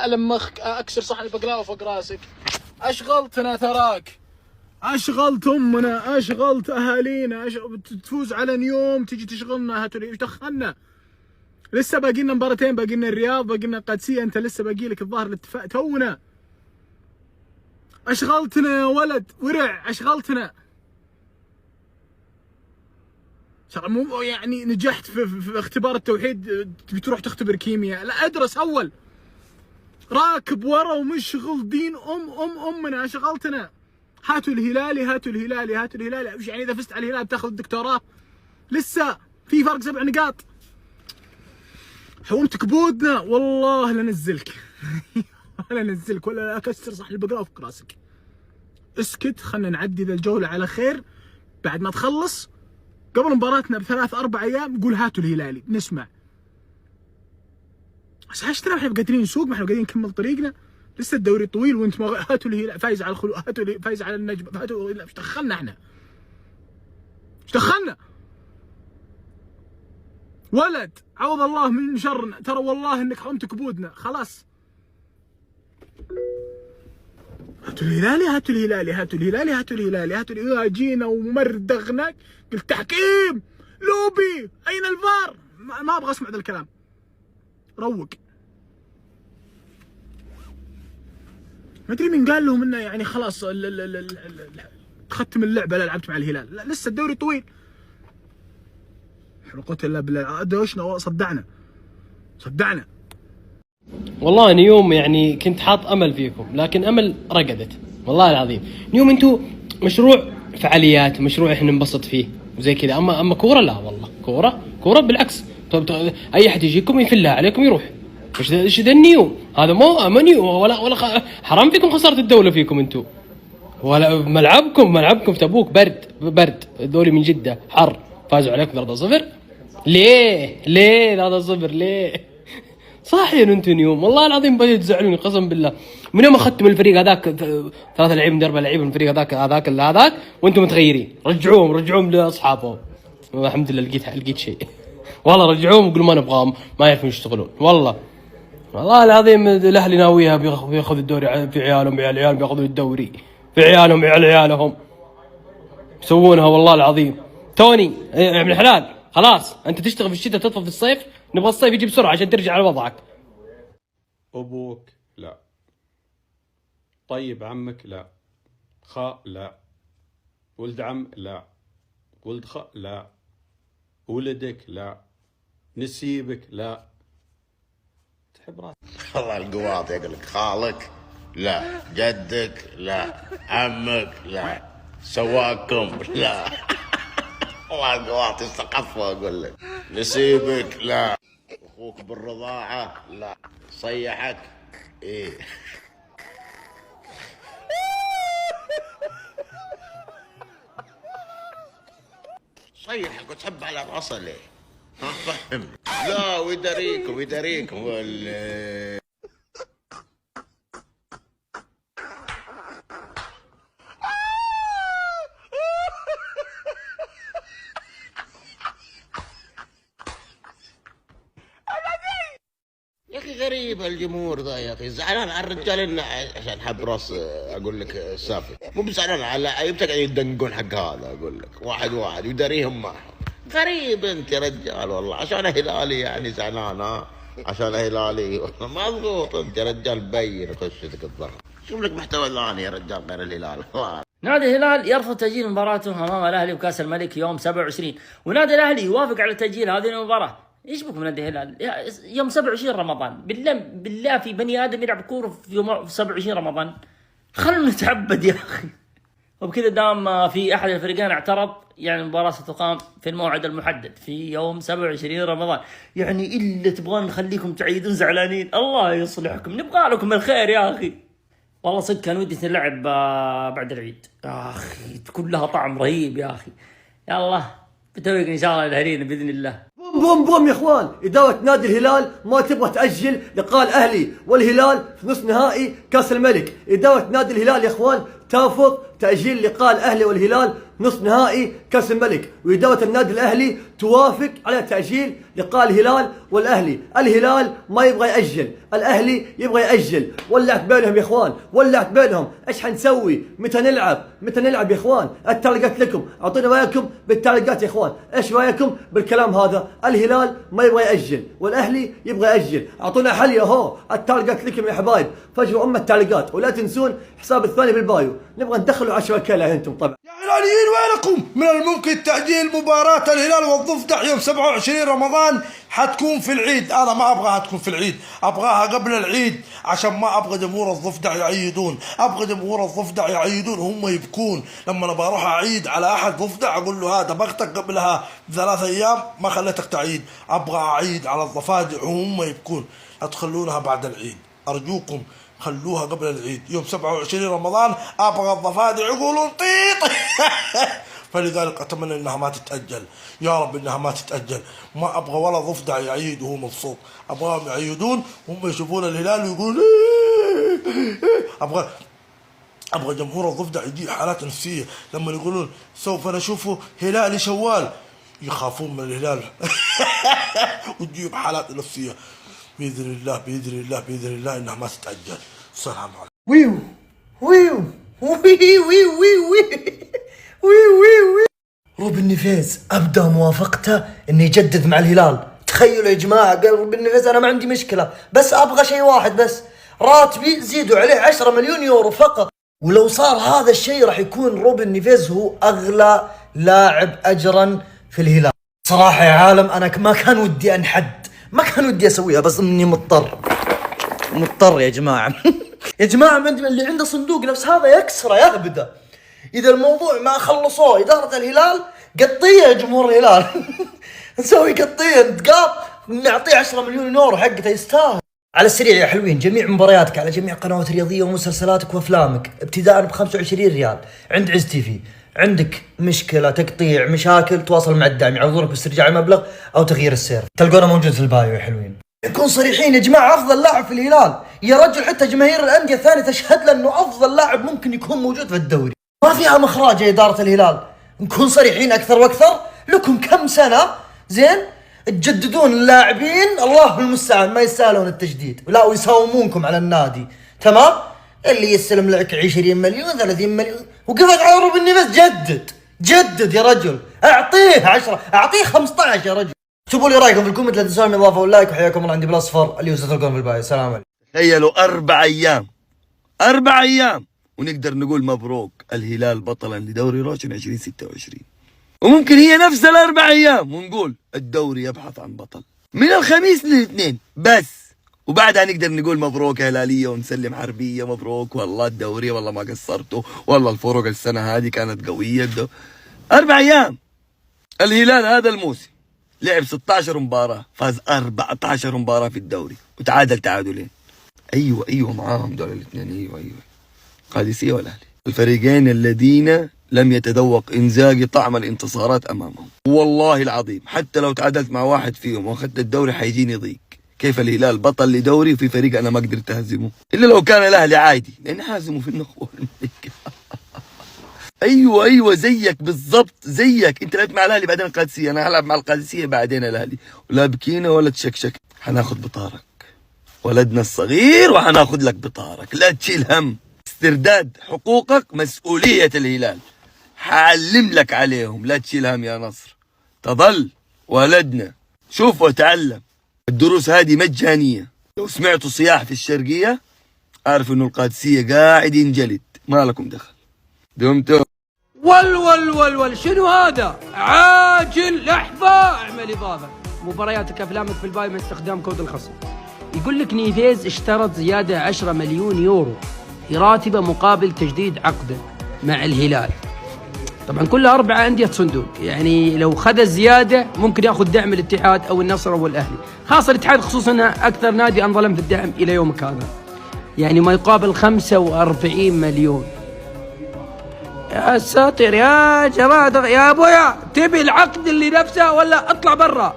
ألمخك أكسر صحن البقلاوة فوق راسك. أشغلتنا تراك، أشغلت أمنا، أشغلت أهالينا، تفوز على نيوم تجي تشغلنا. ايش دخلنا؟ لسه باقي لنا مباراتين، باقي لنا الرياض، باقي لنا القادسية، أنت لسه باقي لك الظاهر الاتفاق تونا. أشغلتنا يا ولد ورع، أشغلتنا. مو يعني نجحت في اختبار التوحيد تبي تروح تختبر كيمياء؟ لا، ادرس أول. راكب ورا ومشغل دين أمنا، أشغلتنا. هاتوا الهلالي، هاتوا الهلالي، هاتوا الهلالي. وش يعني إذا فزت على الهلال بتاخذ الدكتوراه؟ لسه في فرق 7 نقاط. حومت كبودنا والله لنزلك. ولا نزلك ولا اكسر صح البقره فوق راسك. اسكت، خلنا نعدي ذا الجوله على خير. بعد ما تخلص قبل مباراتنا ب3 4 ايام قول هاتوا الهلالي نسمع. بس ايش ترى احنا قادرين نسوق؟ ما احنا قادرين نكمل طريقنا. لسه الدوري طويل وانت هاتوا الهلال فايز على الخلوع، هاتوا فايز على النجم، هاتوا. ايش دخلنا احنا؟ ايش دخلنا؟ ولد عوض الله من شرنا، ترى والله انك حومت كبودنا خلاص. هاتوا الهلالي، هاتوا الهلالي، هاتوا الهلالي، هاتوا الهلالي، هاتوا الهلالي. جينا ومردغنا، قلت تحكيم لوبي اين الفار؟ ما ابغى اسمع ذا الكلام. روق. ما ادري مين قال لهم انه يعني خلاص تختم اللعبه لا لعبت مع الهلال. لا، لسه الدوري طويل. حلقة الا بالله، دوشنا صدعنا صدعنا. والله نيوم يعني كنت حاط امل فيكم، لكن امل رقدت والله العظيم. نيوم انتم مشروع فعاليات، مشروع احنا ننبسط فيه وزي كذا. اما كوره لا والله، كوره بالعكس. اي احد يجيكم يفلها عليكم يروح. ايش ذا النيوم هذا؟ مو نيوم ولا حرام فيكم خساره الدوله فيكم انتم. ولا ملعبكم في تبوك برد ذولي من جده حر، فازوا عليكم 3-0. ليه 3-0 ليه؟ صاحيين انتم اليوم والله العظيم بدأوا تزعلوني قسم بالله. من يوم اخذت من الفريق هذاك 3 لعيبه من 4 لعيبه من الفريق هذاك وانتم متغيرين. رجعوهم لاصحابهم. الحمد لله لقيت شيء. والله رجعوهم وقولوا ما نبغاهم، ما يعرفون يشتغلون. والله العظيم الاهلي ناويها بياخذ الدوري في عيالهم، عيال بياخذون الدوري في عيالهم، عيالهم يسوونها. والله العظيم توني يا ابن الحلال خلاص. انت تشتغل في الشتاء تطفى في الصيف، نبغى الصيف يجي بسرعه عشان ترجع على وضعك. ابوك لا، طيب عمك لا، خاء لا، ولد عم لا، ولد خاء لا، ولدك لا، نسيبك لا. تحب راسك. والله القواط يقول لك خالك لا، جدك لا، عمك لا، سواكم لا. والله القواط يستقفوا اقول لك. نسيبك لا، اخوك بالرضاعه لا، صيحك ايه. صيحك وتحب على راسه ليه؟ ها فهم. لا ويدريكم ولا يا اخي غريب الجمهور ذا يا اخي. زعلان على الرجال انه عشان حب راس اقول لك السافي، مو بزعلان على يبتقعد يدنقون حق هذا اقول لك واحد يداريهم معهم. غريب انت يا رجال والله. عشان هلالي يعني زعلان؟ ها عشان هلالي والله مضغوط انت يا رجال. بين قصتك الظهر. شوف لك محتوى ثاني يا رجال غير الهلال. نادي الهلال يرفض تأجيل مباراته امام الاهلي بكاس الملك يوم 27، ونادي الاهلي يوافق على تأجيل هذه المباراة. ايش بكم نادي الهلال؟ يوم 27 رمضان، بالله في بني ادم يلعب كوره في يوم 27 رمضان؟ خلنا نتعبد يا اخي. وبكذا دام في احد الفريقين اعترض، يعني المباراة ستقام في الموعد المحدد في يوم 27 رمضان. يعني الا تبغون نخليكم تعيدون زعلانين؟ الله يصلحكم، نبغى لكم الخير يا اخي. والله صدق كان ودي تلعب بعد العيد يا اخي، تكون لها طعم رهيب يا اخي. يلا بتوفيق ان شاء الله الهرين باذن الله. بوم يا اخوان، إدارة نادي الهلال ما تبغى تأجل لقاء الأهلي والهلال في نصف نهائي كأس الملك. إدارة نادي الهلال يا اخوان تأجيل لقاء الأهلي والهلال نصف نهائي كأس الملك، وإدارة النادي الأهلي توافق على تأجيل لقاء الهلال والأهلي. الهلال ما يبغى يأجل، الأهلي يبغى يأجل. ولعت بينهم يا إخوان، ولعت بينهم. إيش حنسوي؟ متى نلعب؟ متى نلعب يا إخوان؟ التعليقات لكم، أعطونا رأيكم بالتعليقات يا إخوان. إيش رأيكم بالكلام هذا؟ الهلال ما يبغى يأجل والأهلي يبغى يأجل. أعطونا حل يا هو، التعليقات لكم يا حبايب. فجروا التعليقات، ولا تنسون حساب الثاني بالبايو. نبغى ندخلوا 10 كيلة أنتم طبعا. يا هلاليين وينكم؟ من الممكن تأجيل مباراة الهلال والضفدع يوم 27 رمضان، حتكون في العيد. أنا ما أبغاها تكون في العيد، أبغاها قبل العيد، عشان ما أبغى جمهور الضفدع يعيدون. أبغى جمهور الضفدع يعيدون، هم يبكون لما أنا بروح أعيد على أحد ضفدع أقول له هذا بختك قبلها ب3 أيام ما خليتك تعيد. أبغى أعيد على الضفادع وهم يبكون. لا تخلونها بعد العيد أرجوكم، خلوها قبل العيد يوم 27 رمضان. أبغى الضفادع يقولون طيط. فلذلك أتمنى إنها ما تتأجل، يا رب إنها ما تتأجل. ما أبغى ولا ضفدع يعيد وهو مبسوط، أبغاهم يعيدون وهم يشوفون الهلال ويقولون أبغى جمهور الضفدع يجي حالات نفسية لما يقولون سوف نشوف هلالي شوال، يخافون من الهلال وتجيب حالات نفسية. بإذن الله بإذن الله بإذن الله إنها ما تتأجل. السلام عليكم. ويو ويو وي وي وي وي وي. روبن نيفيز أبدأ موافقته إنه يجدد مع الهلال. تخيلوا يا جماعة، قال روبن نيفيز أنا ما عندي مشكلة، بس أبغى شيء واحد بس، راتبي زيدوا عليه 10 مليون يورو فقط. ولو صار هذا الشيء راح يكون روبن نيفيز هو أغلى لاعب أجرا في الهلال. صراحة يا عالم أنا ما كان ودي أنحد، ما كان ودي أسويها، بس إني مضطر يا جماعة. يا جماعة اللي عنده صندوق نفس هذا يكسره يهبده. إذا الموضوع ما خلصوه إدارة الهلال قطية يا جمهور الهلال. نسوي قطية نتقاط نعطيه 10 مليون يورو حقته، يستاهل. على السريع يا حلوين، جميع مبارياتك على جميع قنوات رياضية ومسلسلاتك وأفلامك ابتداء ب25 ريال عند عز تي في. عندك مشكلة تقطيع مشاكل تواصل مع الدعم يعوضونك باسترجاع المبلغ أو تغيير السير، تلقونه موجود في البايو يا حلوين. نكون صريحين يا جماعة، أفضل لاعب في الهلال يا رجل، حتى جماهير الأندية الثانية تشهد له أنه أفضل لاعب ممكن يكون موجود في الدوري. ما فيها مخراج يا إدارة الهلال، نكون صريحين أكثر وأكثر. لكم كم سنة زين تجددون اللاعبين، الله المستعان ما يستاهلون التجديد، لا ويساومونكم على النادي. تمام، اللي يستلم لك 20 مليون 30 مليون وقفت على روبن نيفيز. جدد يا رجل، أعطيه 10، أعطيه 15 يا رجل. اكتبوا لي رايكم في الكومنت، لا تنسون الاضافه واللايك، وحياكم الله عندي بالاصفر اللي تلقون في البايو. السلام عليكم. تخيلوا 4 أيام ونقدر نقول مبروك الهلال بطلا لدوري روشن 2026، وممكن هي نفس ال4 أيام ونقول الدوري يبحث عن بطل من الخميس للاثنين بس، وبعدها نقدر نقول مبروك هلالية ونسلم حربية مبروك، والله الدوري والله ما قصرتوا، والله الفرق السنة هذه كانت قوية. 4 أيام. الهلال هذا الموسم لعب 16 مباراة، فاز 14 مباراة في الدوري وتعادل تعادلين. ايوه معاهم دول الاثنين، ايوه قادسية والاهلي، الفريقين الذين لم يتذوق انزاجي طعم الانتصارات امامهم. والله العظيم حتى لو تعادلت مع واحد فيهم واخذت الدوري حيجيني ضيق. كيف الهلال بطل لدوري وفي فريق انا ما قدرت اهزمه؟ الا لو كان الاهلي عادي لان حازمه في النخوة. ايوه زيك بالضبط، زيك انت لعبت مع الاهلي بعدين القادسيه، انا هلعب مع القادسيه بعدين الاهلي، ولا بكينا ولا تشكشك. حناخذ بطارك ولدنا الصغير وحناخذ لك بطارك، لا تشيل هم. استرداد حقوقك مسؤوليه الهلال، حعلم لك عليهم، لا تشيل هم يا نصر. تظل ولدنا، شوف وتعلم. الدروس هذه مجانيه. لو سمعتوا صياح في الشرقيه اعرفوا انه القادسيه قاعد ينجلد، ما لكم دخل. دمتم. ول شنو هذا؟ عاجل لحظة، اعمل إضافة مبارياتك أفلامك في الباي من استخدام كود الخصم. يقول لك نيفيز اشترط زيادة 10 مليون يورو في راتبه مقابل تجديد عقده مع الهلال. طبعا كلها 4 أندية صندوق، يعني لو خذ الزيادة ممكن ياخذ دعم الاتحاد أو النصر أو الأهلي، خاصة الاتحاد خصوصا أنه أكثر نادي انظلم في الدعم إلى يومك هذا، يعني ما يقابل 45 مليون. يا ساتر يا جماعة، يا ابويا تبي العقد اللي نفسه ولا اطلع برا؟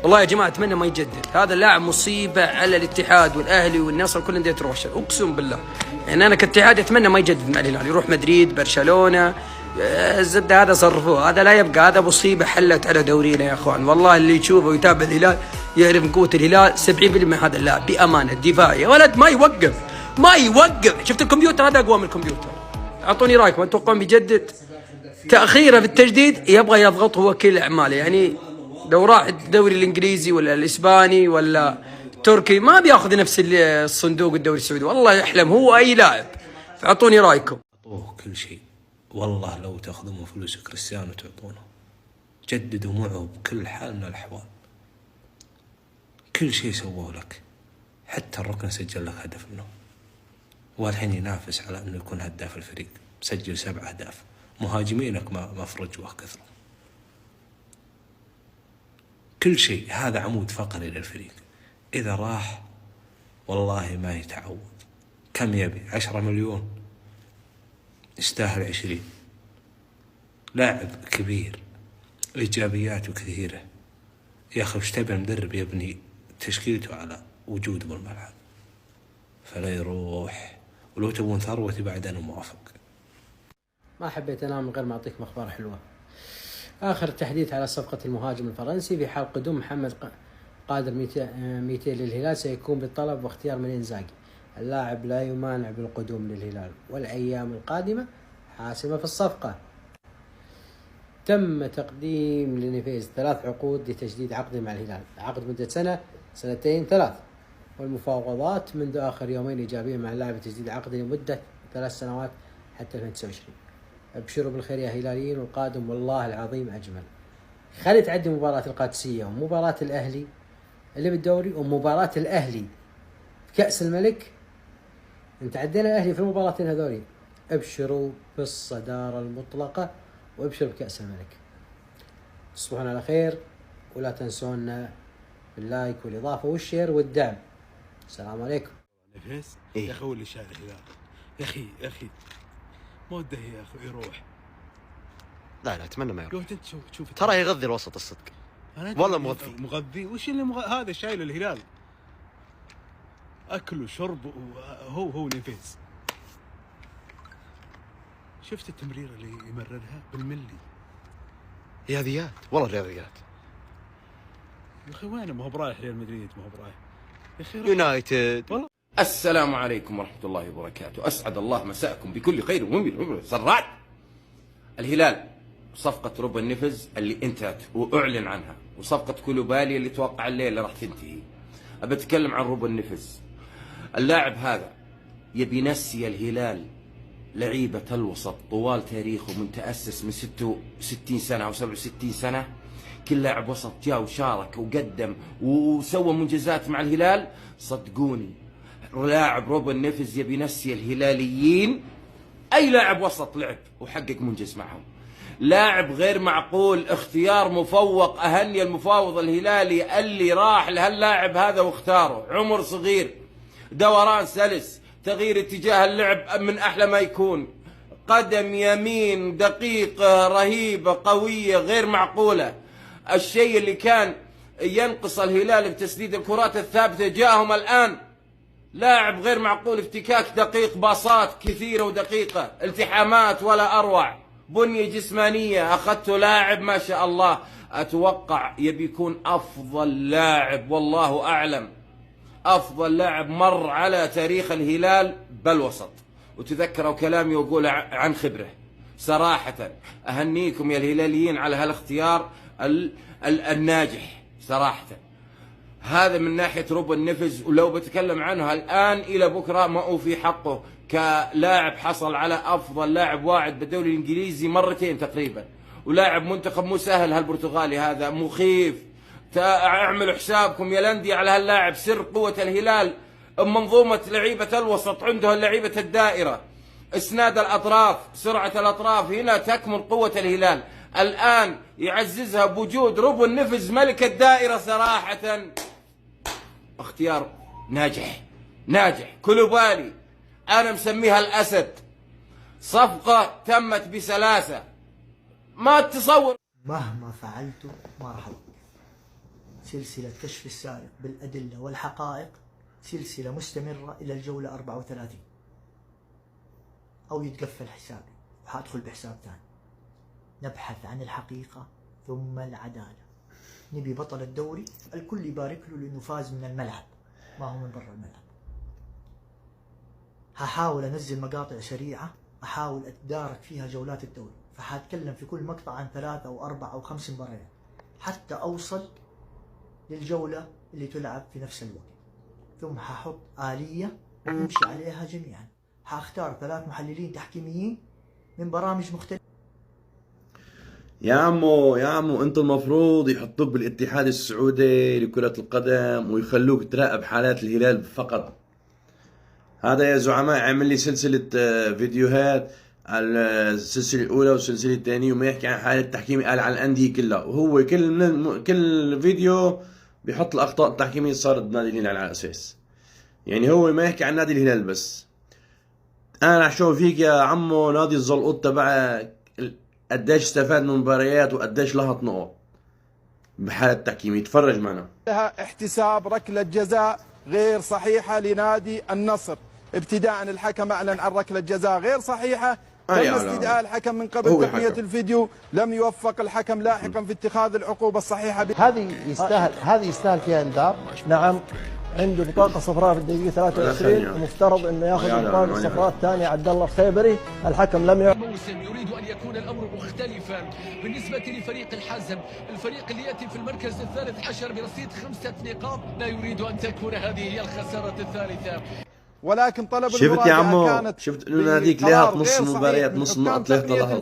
والله يا جماعه اتمنى ما يجدد. هذا اللاعب مصيبه على الاتحاد والاهلي والنصر وكل انديه روشن، اقسم بالله. يعني انا كاتحاد اتمنى ما يجدد مع الهلال، يروح مدريد، برشلونه، الزبده هذا صرفوه، هذا لا يبقى، هذا مصيبه حلت على دورينا يا اخوان. والله اللي يشوفه ويتابع الهلال يعرف من قوه الهلال. 70% من هذا اللاعب بامانه دفاعي يا ولد، ما يوقف ما يوقف. شفت الكمبيوتر هذا اقوى من الكمبيوتر. اعطوني رايكم، انتم تتوقعون بيجدد؟ تاخيره في التجديد يبغى يضغط هو كل اعماله. يعني لو راح الدوري الانجليزي ولا الاسباني ولا تركي ما بياخذ نفس الصندوق الدوري السعودي، والله يحلم هو اي لاعب. اعطوني رايكم. اعطوه كل شيء، والله لو تاخذون فلوس كريستيانو تعطونه. جددوا معه بكل حال من الاحوال، كل شيء سووه لك، حتى الركن سجل لك هدف منه، والحين ينافس على انه يكون هداف الفريق، سجل 7 أهداف. مهاجمينك ما فرجوه كثروا. كل شيء، هذا عمود فقري للفريق، إذا راح والله ما يتعوض. كم يبي؟ 10 مليون، يستاهل 20. لاعب كبير، إيجابياته كثيرة يا أخي. وش تبي المدرب يبني تشكيلته على وجوده بالملعب؟ فلا يروح. ولو تبون ثروتي بعد أنا موافق. ما حبيت انام من غير ما اعطيكم اخبار حلوه. اخر تحديث على صفقه المهاجم الفرنسي في حال قدوم محمد قادر 200 للهلال سيكون بالطلب واختيار من إنزاغي. اللاعب لا يمانع بالقدوم للهلال، والايام القادمه حاسمه في الصفقه. تم تقديم لنيفيز 3 عقود لتجديد عقده مع الهلال، عقد مده سنه، 2 3، والمفاوضات منذ اخر يومين ايجابيه مع اللاعب لتجديد عقده لمده 3 سنوات حتى 2029. ابشروا بالخير يا هلاليين، والقادم والله العظيم اجمل. خلي تعدي مباراة القادسية ومباراة الاهلي اللي بالدوري ومباراة الاهلي في كأس الملك. انت عدينا الاهلي في المباراتين هذولي، ابشروا بالصدارة المطلقة وابشروا بكأس الملك. تصبحون على خير، ولا تنسونا باللايك والاضافة والشير والدعم. السلام عليكم. نفيس يا اخي هو اللي شايل الهلال. يا اخي ما وده يا اخي يروح. لا اتمنى ما يروح. قلت انت شوف ترى يغذي الوسط الصدق، والله مغذي. وش اللي هذا شايل الهلال، اكل وشرب هو نفيس. شفت التمريره اللي يمررها بالملي؟ رياضيات والله رياضيات يا اخي. وين ما هو برايح ريال مدريد، ما هو برايح يا اخي يونايتد والله. السلام عليكم ورحمة الله وبركاته. أسعد الله مساءكم بكل خير وسرات. الهلال صفقة روبن نيفيز اللي انتهت وأعلن عنها، وصفقة كولوبالي اللي توقع الليلة راح تنتهي. أبى أتكلم عن روبن نيفيز. اللاعب هذا يبي ينسي الهلال لعيبة الوسط طوال تاريخه، من تأسس من 66 سنة أو 67 سنة. كل لاعب وسط جاء وشارك وقدم وسوى منجزات مع الهلال. صدقوني لاعب روبن نيفيز يبي ينسي الهلاليين اي لاعب وسط لعب وحقق منجز معهم. لاعب غير معقول، اختيار مفوق. اهني المفاوض الهلالي اللي راح لهاللاعب هذا واختاره. عمر صغير، دوران سلس، تغيير اتجاه اللعب من احلى ما يكون، قدم يمين دقيقة رهيبة قوية غير معقولة. الشيء اللي كان ينقص الهلال بتسديد الكرات الثابتة جاءهم الآن. لاعب غير معقول، افتكاك دقيق، باصات كثيرة ودقيقة، التحامات ولا أروع، بنية جسمانية. أخذته لاعب ما شاء الله. أتوقع يبي يكون أفضل لاعب، والله أعلم، أفضل لاعب مر على تاريخ الهلال بالوسط. وتذكروا كلامي وأقول عن خبره. صراحة أهنيكم يا الهلاليين على هالاختيار الناجح صراحة. هذا من ناحية روبن نيفيز. ولو بتكلم عنه الآن إلى بكرة ما أوفي حقه كلاعب حصل على أفضل لاعب واعد بالدوري الإنجليزي مرتين تقريبا، ولاعب منتخب مو سهل هالبرتغالي هذا، مخيف. اعملوا حسابكم يا لندي على هاللاعب. سر قوة الهلال منظومة لعيبة الوسط، عنده لعيبة الدائرة، اسناد الأطراف، سرعة الأطراف، هنا تكمن قوة الهلال. الآن يعززها بوجود روبن نيفيز ملك الدائرة. صراحة اختيار ناجح. كولوبالي أنا مسميها الأسد. صفقة تمت بسلاسة ما تتصور. مهما فعلت ما راح أضيع. سلسلة كشف السارق بالأدلة والحقائق سلسلة مستمرة إلى الجولة 34، أو يتقفل حسابي وحادخل بحساب ثاني. نبحث عن الحقيقة ثم العدالة. نبي بطل الدوري، الكل يبارك له لأنه فاز من الملعب، ما هو من برا الملعب. هحاول أنزل مقاطع سريعة أحاول أتدارك فيها جولات الدوري، فحاتكلم في كل مقطع عن 3 أو 4 أو 5 مباريات حتى أوصل للجولة اللي تلعب في نفس الوقت. ثم ححط آلية نمشي عليها جميعا. حاختار 3 محللين تحكيميين من برامج مختلفة. يا عمو انتم المفروض يحطوك بالاتحاد السعودي لكرة القدم ويخلوك تراقب حالات الهلال فقط. هذا يا زعماء عمل لي سلسلة فيديوهات على السلسلة الأولى والسلسلة الثانية وما يحكي عن حالة التحكيم، قال على الأندية كلها، وهو كل فيديو بيحط الأخطاء التحكيمية اللي صارت بنادي الهلال على أساس. يعني هو ما يحكي عن نادي الهلال بس. أنا رح شوف فيك يا عمو نادي الزلقوط تبعك قديش استفاد من مباريات وقديش لهط نقط بحالة التحكيمية. تفرج معنا. احتساب ركلة جزاء غير صحيحة لنادي النصر. ابتداء الحكم أعلن عن ركلة جزاء غير صحيحة، تم استدعاء الحكم من قبل تقنية الفيديو، لم يوفق الحكم لاحقا في اتخاذ العقوبة الصحيحة. هذه يستاهل فيها انذار. نعم، عنده بطاقة صفراء في الدقيقة 23 ومفترض انه ياخذ البطاقة الصفراء الثانية. عبد الله الخيبري الحكم لم يريد ان يكون الامر مختلفا بالنسبة لفريق الحزم، الفريق اللي ياتي في المركز الثالث عشر برصيد 5 نقاط، لا يريد ان تكون هذه هي الخسارة الثالثة. ولكن طلب شفت يا عمو، شفت انه ناديك لها نص المباريات نص نقط لها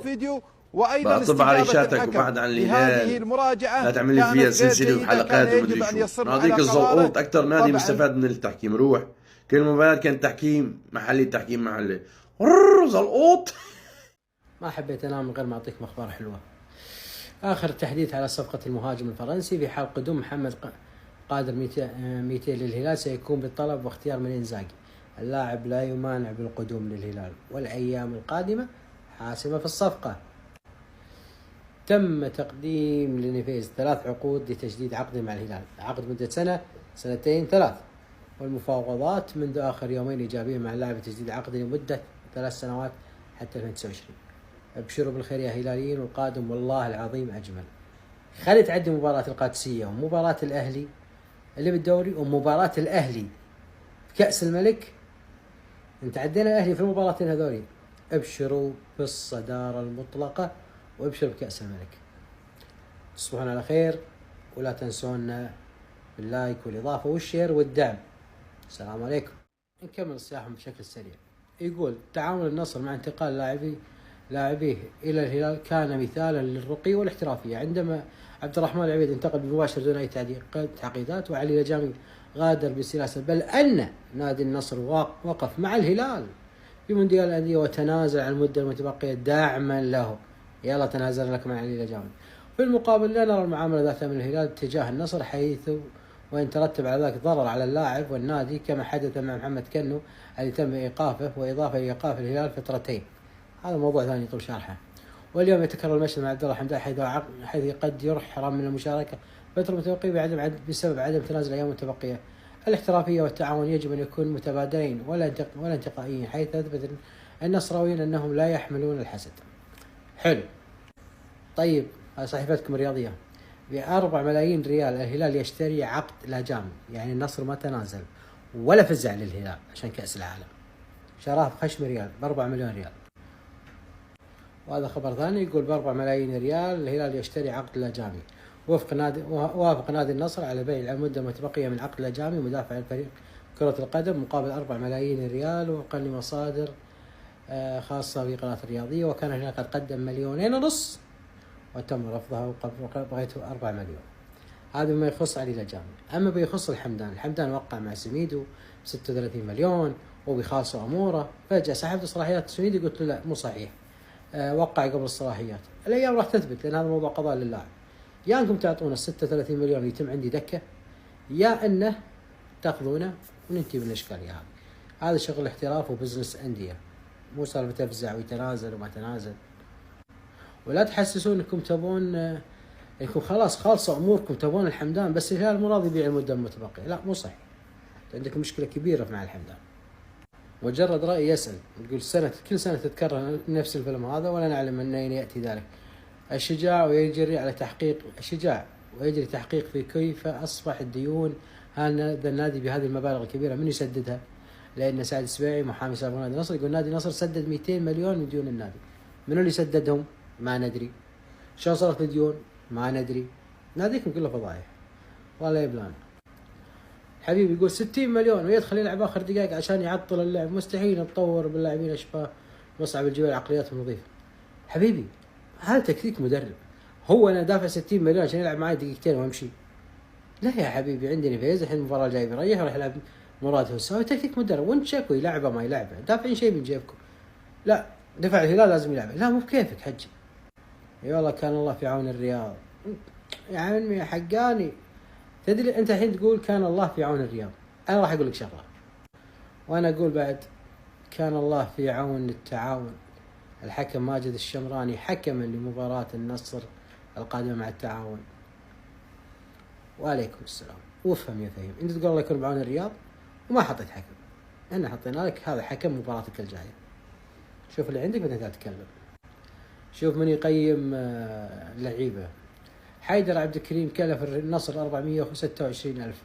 وايضا بطبع ريشاتك وبعد عن الهلال لا تعمل لي فيها سلسله وحلقات ومدري شو. ناديك الزلقوط اكثر نادي مستفاد من التحكيم. روح كل مباراه كان تحكيم محلي، تحكيم محلي. زلقوط. ما حبيت انام من غير ما اعطيكم اخبار حلوه. اخر تحديث على صفقه المهاجم الفرنسي في حال قدوم محمد قادر 200 للهلال سيكون بالطلب واختيار من إنزاغي. اللاعب لا يمانع بالقدوم للهلال، والأيام القادمة حاسمة في الصفقة. تم تقديم لنيفيز 3 عقود لتجديد عقده مع الهلال، عقد مدة 1 سنة 2 3 والمفاوضات منذ آخر يومين إيجابية مع اللاعب لتجديد عقده لمدة 3 سنوات حتى 2029. ابشروا بالخير يا هلاليين، والقادم والله العظيم أجمل. خلي تعدي مباراة القادسية ومباراة الأهلي اللي بالدوري ومباراة الأهلي في كأس الملك. انت عدينا الأهلي في المباراتين هذولي، ابشروا بالصدارة المطلقة وابشروا بكأس الملك. تصبحون على خير، ولا تنسونا باللايك والإضافة والشير والدعم. السلام عليكم. نكمل الصياحة بشكل سريع. يقول تعامل النصر مع انتقال لاعبيه إلى الهلال كان مثالا للرقي والاحترافية. عندما عبد الرحمن العبيد انتقل بمباشر دون أي تعقيدات، وعلي لجامي غادر بسلاسة، بل أن نادي النصر وقف مع الهلال في مونديال الأندية وتنازل عن المدة المتبقية دعما له. يلا تنازل لك مع علي لجامي. في المقابل لا نرى المعاملة ذاتها من الهلال تجاه النصر، حيث وإن ترتب على ذلك ضرر على اللاعب والنادي كما حدث مع محمد كنو الذي تم إيقافه وإضافة إيقاف الهلال فترتين. هذا موضوع ثاني يطول شرحه. واليوم يتكرر المشهد مع عبد الله حمدان حيث قد يحرم من المشاركة فترة متبقية بسبب عدم تنازل الأيام المتبقية. الاحترافية والتعاون يجب أن يكون متبادلين ولا انتقائيين، حيث أثبت النصراويين أنهم لا يحملون الحسد. حلو. طيب صحيفتكم الرياضية. ب4 ملايين ريال الهلال يشتري عقد لاجامي، يعني النصر ما تنازل ولا فزع للهلال عشان كأس العالم، شراه بخشم ريال ب4 مليون ريال. وهذا خبر ثاني يقول ب4 ملايين ريال الهلال يشتري عقد لاجامي. وافق نادي النصر على بيع المدة المتبقية من عقد لاجامي مدافع الفريق كرة القدم مقابل 4 ملايين ريال وفقا لمصادر خاصة بقناة الرياضية. وكان الهلال قد قدم 2.5 مليون وتم رفضها وبغيته 4 مليون. هذا ما يخص علي لجامي. أما بيخص الحمدان وقع مع سميدو 36 مليون وبخاصة أموره. فجأة سحبت صلاحيات سميدو، قلت له لا مو صحيح، وقع قبل الصلاحيات. الأيام راح تثبت، لأن هذا موضوع قضاء للاعب. يا أنكم تعطونا 36 مليون يتم عندي دكة، يا أنه تأخذونه وننتهي من الإشكالية هذه. هذا شغل احتراف وبزنس أندية، مو سالفة تفزع ويتنازل وما تنازل. ولا تحسسون انكم تبون يكون خلاص خالصة أموركم تبون الحمدان بس الهلال مو راضي يبيع المدة المتبقية. لا مو صحيح، عندك مشكلة كبيرة مع الحمدان. مجرد رأي يسأل، تقول كل سنة تتكرر نفس الفيلم هذا ولا نعلم من أين يأتي ذلك. الشجاع ويجري على تحقيق الشجاع ويجري تحقيق في كيف أصبح الديون هذا النادي بهذه المبالغ الكبيرة، من يسددها؟ لأن سعد السبيعي محامي سابق نادي النصر يقول نادي النصر سدد 200 مليون من ديون النادي. منو اللي سددهم؟ ما ندري. شلون صارت الديون؟ ما ندري. ناديكم كله فضايح ولا يبلان. حبيبي يقول 60 مليون ويدخل يلعب آخر دقائق عشان يعطل اللعب. مستحيل نتطور باللاعبين أشباه مصعب الجبال عقلياتهم نظيفة. حبيبي هذا تكتيك مدرب. هو أنا دافع 60 مليون عشان يلعب معي دقيقتين وأمشي؟ لا يا حبيبي، عندي نفيز الحين المباراة الجاية بيريح وراح يلعب مراد هوساوي. تكتيك مدرب. وانت شكوى يلعبه ما يلعبه، دافعين شيء من جيبكم. لا دفع الهلال لازم يلعبه، لا مو بكيفك حجي. اي والله كان الله في عون الرياض يا عمي يا حقاني. تدري انت الحين تقول كان الله في عون الرياض، انا راح اقول لك شغله وانا اقول بعد كان الله في عون التعاون. الحكم ماجد الشمراني حكما لمباراة النصر القادمة مع التعاون. وعليكم السلام. وافهم يا فهيم، انت تقول الله يكون بعون الرياض وما حطيت حكم، احنا حطينا لك هذا حكم مباراتك الجايه. شوف اللي عندك بعدين تتكلم. شوف من يقيم اللعيبه. حيدر عبد الكريم كلف النصر 426,000.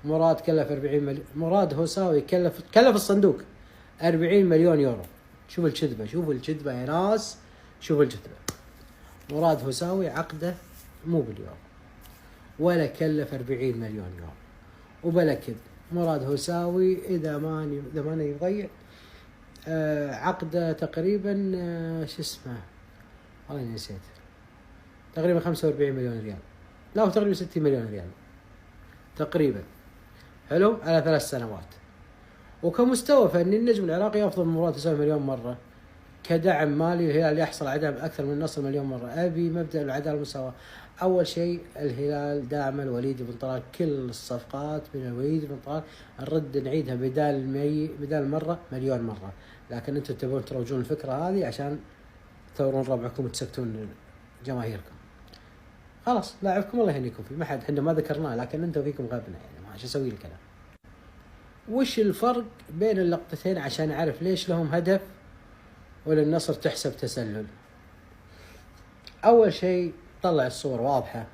مراد كلف 40 مليون. مراد هوساوي كلف الصندوق 40 مليون يورو. شوف الكذبه، شوف الكذبه يا ناس، شوف الكذبه. مراد هوساوي عقده مو باليورو ولا كلف 40 مليون يورو وبلا كذب. مراد هوساوي إذا ما يضيع عقده تقريبا شو اسمه والله نسيت، تقريبا 45 مليون ريال، لا هو تقريبا 60 مليون ريال تقريبا. حلو على 3 سنوات. وكمستوى فني النجم العراقي أفضل من مراد هوساوي مليون مرة. كدعم مالي الهلال يحصل على دعم أكثر من النصر مليون مرة. أبي مبدأ العدالة والمساواة. أول شيء الهلال دعم الوليد بن طلال، كل الصفقات من الوليد بن طلال نرد نعيدها بدال مرة مليون مرة. لكن أنتم تبون تروجون الفكرة هذه عشان تثورون ربعكم وتسكتون جماهيركم. خلاص لاعبكم الله يهنيكم فيه، ما حد احنا ما ذكرناه لكن أنتم فيكم غبنا يعني ما شو أسوي لك أنا. وش الفرق بين اللقطتين عشان أعرف ليش لهم هدف وللنصر تحسب تسلل؟ أول شيء طلع الصور واضحة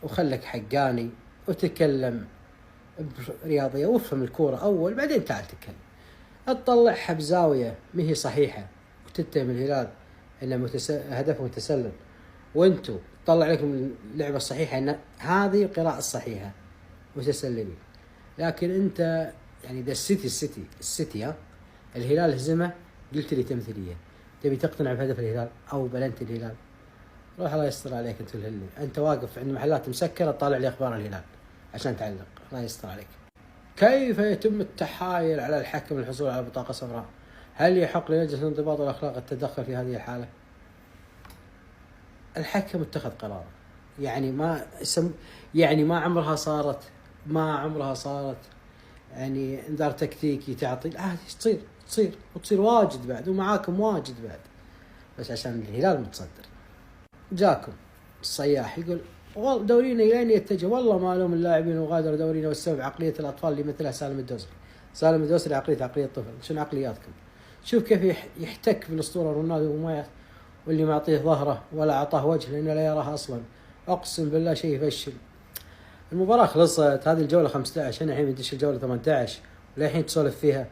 وخلك حقاني وتكلم برياضية وافهم الكورة أول بعدين تعال تتكلم. تطلعها بزاوية ما هي صحيحة وتتهم الهلال إنه هدفه متسلل، وانتو طلع لكم اللعبة الصحيحة إن هذه القراءة الصحيحة متسللين. لكن أنت يعني ده السيتي ها الهلال هزمه قلت لي تمثيلية، تبي تقتنع بهدف الهلال أو بلنت الهلال؟ روح الله يستر عليك أنت الهلي، أنت واقف عند محلات مسكرة طالع لي أخبار الهلال عشان تعلق. الله يستر عليك. كيف يتم التحايل على الحكم للحصول على بطاقة صفراء؟ هل يحق للجنة الانضباط والأخلاق التدخل في هذه الحالة؟ الحكم اتخذ قرار، يعني ما عمرها صارت يعني انذار تكتيكي تعطي عادي تصير واجد بعد ومعاكم واجد بعد، بس عشان الهلال متصدر. جاكم الصياح يقول والله دورينا الين يتجه، والله ما لوم اللاعبين وغادروا دورينا والسبب عقلية الأطفال اللي مثلها سالم الدوسري عقلية طفل. شنو عقلياتكم؟ شوف كيف يحتك بالأسطورة رونالدو واللي ما يعطيه ظهره ولا أعطاه وجه لأنه لا يراها أصلا. أقسم بالله شيء يفشل. المباراة خلصت، هذه الجولة 15، أنا الحين بدش الجولة 18 وللحين تسولف فيها.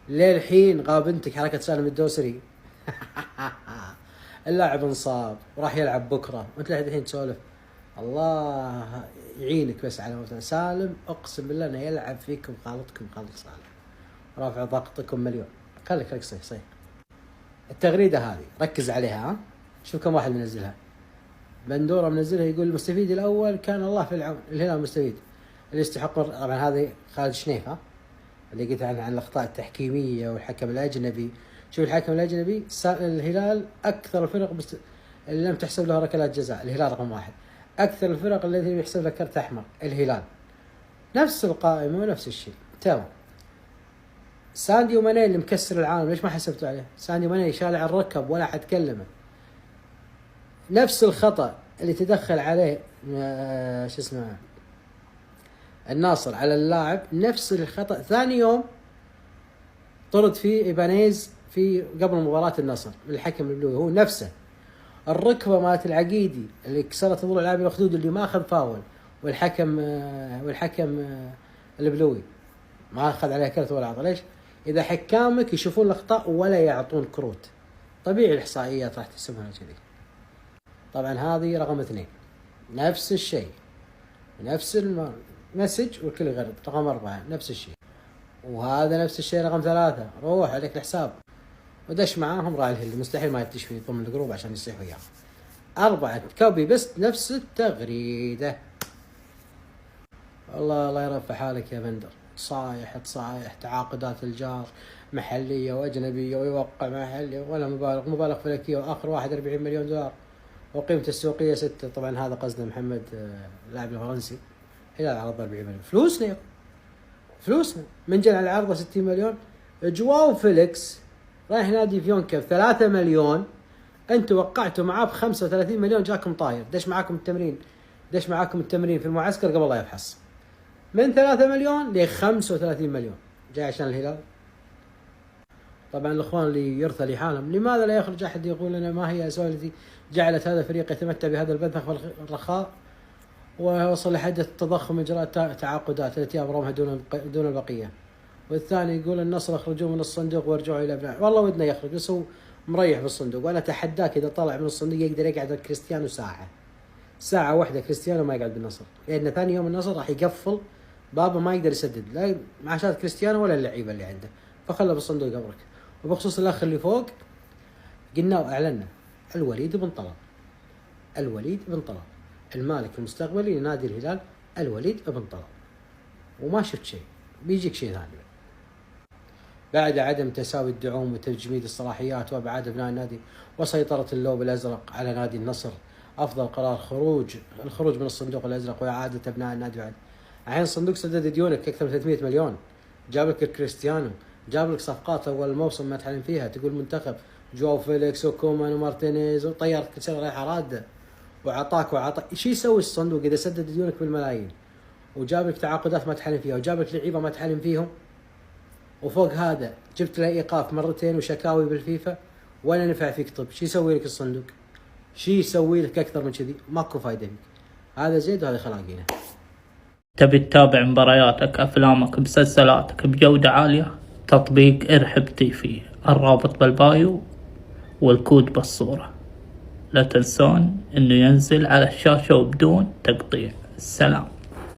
للحين غابنتك حركة سالم الدوسري. اللاعب انصاب وراح يلعب بكرة وانت الحين تسولف. الله يعينك بس على موت سالم، أقسم بالله أنه يلعب فيكم خالطكم خالد سالم، رافع ضغطكم مليون. خليك صيح. التغريدة هذه ركز عليها ها، شوف كم واحد منزلها. بندورة منزلها يقول المستفيد الأول كان الله في العون الهلال المستفيد اللي يستحق. طبعا هذه خالد شنيف ها اللي قلت عن الأخطاء التحكيمية والحكم الأجنبي. شوف الحكم الأجنبي الهلال أكثر الفرق اللي لم تحسب له ركلات جزاء، الهلال رقم 1. أكثر الفرق التي يحسب لها كرت أحمر الهلال. نفس القائمة ونفس الشيء تمام. سانديو ماني اللي مكسر العالم ليش ما حسبتوا عليه؟ سانديو ماني شالع الركب ولا حد كلمه. نفس الخطأ اللي تدخل عليه شو اسمه الناصر على اللاعب نفس الخطأ. ثاني يوم طرد فيه إيبانيز في قبل مباراة النصر من الحكم البلوي، هو نفسه. الركبة مالت العقيدي اللي كسرت ضلوع اللاعب الأخدود اللي ما أخذ فاول، والحكم البلوي ما أخذ عليها كرت ولا عطى. ليش؟ إذا حكامك يشوفون الأخطاء ولا يعطون كروت، طبيعي الإحصائيات راح تسمها كذي. طبعا هذه رقم 2 نفس الشيء، نفس المسج والكل يغرد. رقم 4 نفس الشيء، وهذا نفس الشيء. رقم 3 روح عليك الحساب ودش معاهم راعي الهلي، مستحيل ما يدش في ضمن الجروب عشان يصيح وياه. 4 كوبي بس نفس التغريدة. الله يرفع حالك يا بندر. صايح تعاقدات الجار محلية وأجنبية ويوقع محلي ولا مبالغ فلكية، وآخر واحد 40 مليون دولار وقيمته السوقية 6. طبعا هذا قصده محمد اللاعب الفرنسي. هلال عرض 40 مليون. فلوسنا من جل على عرضه 60 مليون. جواو فيليكس رايح نادي فيونكا ب 3 مليون، انتوا وقعتوا معاه ب 35 مليون، جاكم طاير دش معاكم التمرين في المعسكر قبل لا يفحص. من 3 مليون ل 35 مليون جاي عشان الهلال. طبعا الاخوان اللي يرثى لحالهم، لماذا لا يخرج احد يقول لنا ما هي الاسباب التي جعلت هذا الفريق يتمتع بهذا البذخ والرخاء ووصل لحد التضخم اجراء تعاقدات التي ابرمها دون البقيه. والثاني يقول النصر اخرجوه من الصندوق وارجعوا الى ابناء. والله ودنا يخرج بس هو مريح بالصندوق، وانا اتحداك اذا طلع من الصندوق يقدر يقعد كريستيانو ساعه واحده. كريستيانو ما يقعد بالنصر، لان ثاني يوم النصر راح يقفل بابه ما يقدر يسدد لا معاشات كريستيانو ولا اللعيبه اللي عنده، فخله بالصندوق ابرك. وبخصوص الاخ اللي فوق قلنا واعلنا الوليد بن طلال المالك المستقبلي لنادي الهلال، الوليد بن طلال. وما شفت شيء، بيجيك شيء ثاني بعد عدم تساوي الدعوم وتجميد الصلاحيات وابعاد ابناء النادي وسيطره اللوب الازرق على نادي النصر. افضل قرار الخروج من الصندوق الازرق واعاده ابناء النادي بعد. الحين الصندوق سدد ديونك اكثر من 300 مليون، جاب لك كريستيانو، جاب لك صفقات اول الموسم ما تحلم فيها، تقول منتخب جواو فيليكس وكومان ومارتينيز وطيارة كسر رايحه راده وعطاك. شو يسوي الصندوق اذا سدد ديونك بالملايين وجاب لك تعاقدات ما تحلم فيها وجاب لك لعيبه ما تحلم فيهم، وفوق هذا جبت له ايقاف مرتين وشكاوي بالفيفا ولا نفع فيك؟ طب شو يسوي لك الصندوق؟ شو يسوي لك اكثر من كذي؟ ماكو فايده فيك. هذا زيد وهذا خلاقينه. تبي تتابع مبارياتك أفلامك مسلسلاتك بجودة عالية؟ تطبيق ارحب تيفي، الرابط بالبايو والكود بالصورة. لا تنسون انه ينزل على الشاشة وبدون تقطيع. السلام.